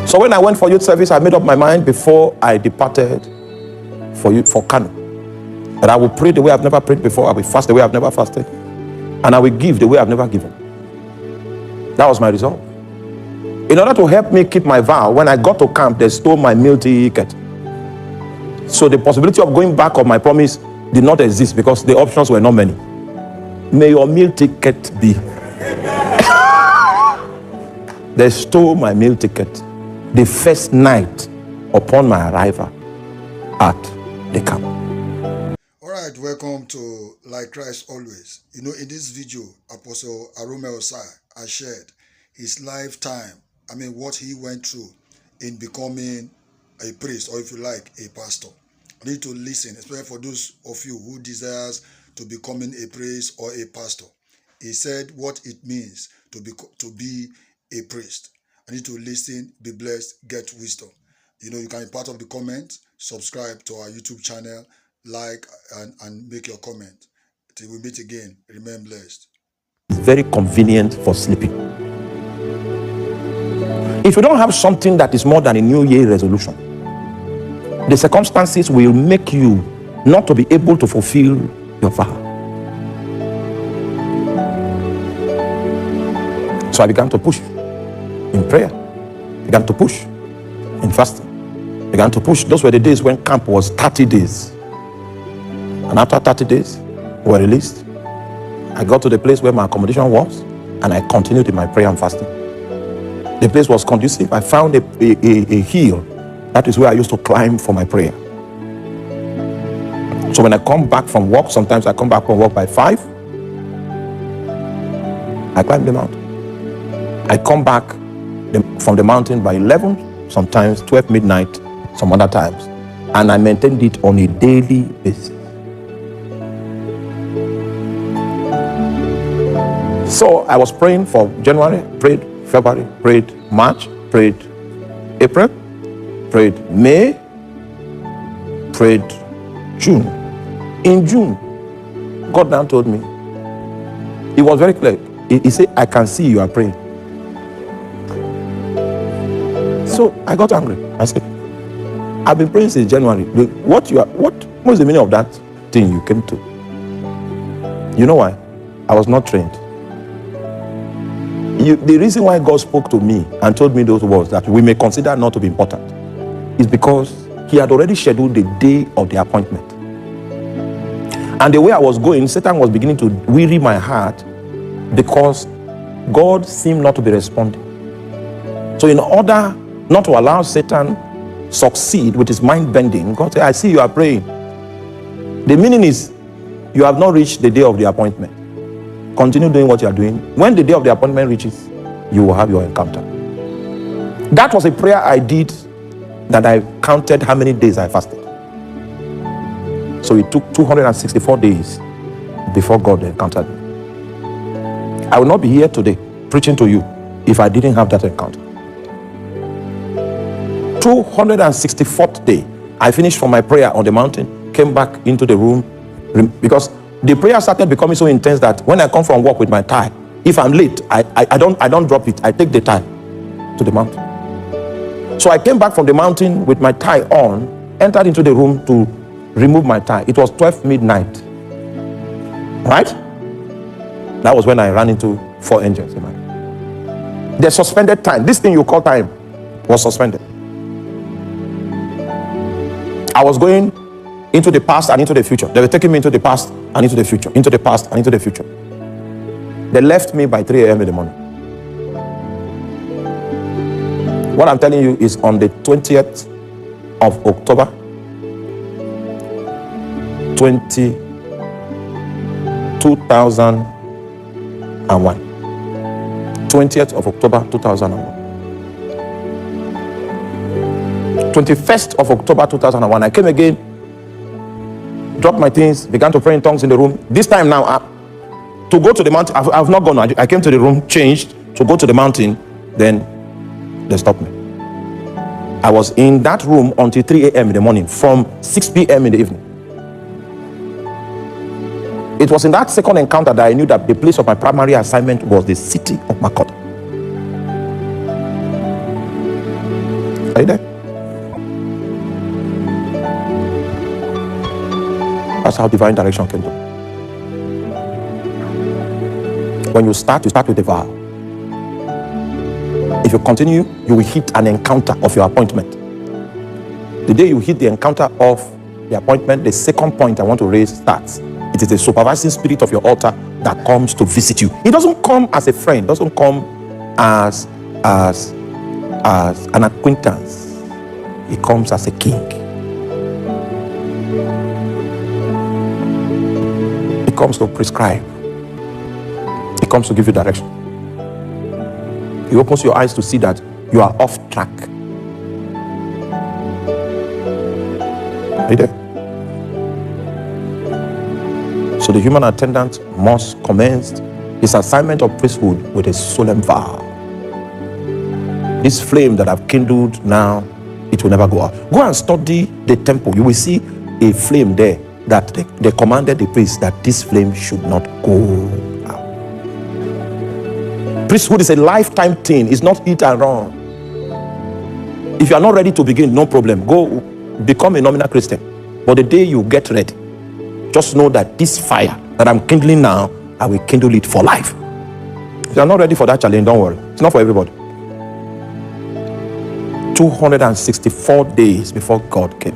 So when I went for youth service, I made up my mind before I departed for Kano, that I will pray the way I've never prayed before. I will fast the way I've never fasted, and I will give the way I've never given. That was my resolve. In order to help me keep my vow, when I got to camp, they stole my meal ticket. So the possibility of going back on my promise did not exist because the options were not many. May your meal ticket be. They stole my meal ticket the first night upon my arrival at the camp. All right, welcome to Like Christ Always. You know, in this video, Apostle Arome Osayi has shared his lifetime, what he went through in becoming a priest, or if you like, a pastor. You need to listen, especially for those of you who desires to becoming a priest or a pastor. He said what it means to be a priest. I need to listen, be blessed, get wisdom. You know, you can be part of the comment, subscribe to our YouTube channel, like and make your comment. Till we meet again, remain blessed. It's very convenient for sleeping. If you don't have something that is more than a New Year resolution, the circumstances will make you not to be able to fulfill your vow. So I began to push in prayer, began to push in fasting, began to push. Those were the days when camp was 30 days. And after 30 days, we were released. I got to the place where my accommodation was, and I continued in my prayer and fasting. The place was conducive. I found a hill. That is where I used to climb for my prayer. So when I come back from work, sometimes I come back from work by 5. I climb the mountain. I come back from the mountain by 11, sometimes 12 midnight, some other times. And I maintained it on a daily basis. So I was praying for January, prayed February, prayed March, prayed April, prayed May, prayed June. In June, God now told me, it was very clear. He said, I can see you are praying. So I got angry. I said, I've been praying since January. What is the meaning of that thing you came to? You know why? I was not trained. The reason why God spoke to me and told me those words that we may consider not to be important is because he had already scheduled the day of the appointment. And the way I was going, Satan was beginning to weary my heart because God seemed not to be responding. So in order not to allow Satan succeed with his mind bending, God said, I see you are praying. The meaning is you have not reached the day of the appointment. Continue doing what you are doing. When the day of the appointment reaches, you will have your encounter. That was a prayer I did, that I counted how many days I fasted. So it took 264 days before God encountered me. I will not be here today preaching to you if I didn't have that encounter. 264th day, I finished from my prayer on the mountain, came back into the room, because the prayer started becoming so intense that when I come from work with my tie, if I'm late, I don't drop it. I take the tie to the mountain. So I came back from the mountain with my tie on, entered into the room to remove my tie. It was 12 midnight. Right? That was when I ran into 4 angels. The suspended time, this thing you call time, was suspended. I was going into the past and into the future. They were taking me into the past and into the future, into the past and into the future. They left me by 3 a.m. in the morning. What I'm telling you is on the 20th of October, 2001. 20th of October, 2001. 21st of October, 2001. I came again, dropped my things, began to pray in tongues in the room. This time now, to go to the mountain, I've not gone. I came to the room, changed, to go to the mountain, then they stopped me. I was in that room until 3 a.m. in the morning, from 6 p.m. in the evening. It was in that second encounter that I knew that the place of my primary assignment was the city of Makoto. Are you there? That's how divine direction came to. When you start with a vow. If you continue, you will hit an encounter of your appointment. The day you hit the encounter of the appointment, the second point I want to raise starts. It is the supervising spirit of your altar that comes to visit you. It doesn't come as a friend, doesn't come as an acquaintance. It comes as a king. It comes to prescribe. It comes to give you direction. He opens your eyes to see that you are off track. Are you there? So the human attendant must commence his assignment of priesthood with a solemn vow. This flame that I've kindled now, it will never go out. Go and study the temple. You will see a flame there that they commanded the priest that this flame should not go out. Priesthood is a lifetime thing. It's not hit and run. If you are not ready to begin, no problem. Go become a nominal Christian. But the day you get ready, just know that this fire that I'm kindling now, I will kindle it for life. If you are not ready for that challenge, don't worry. It's not for everybody. 264 days before God came.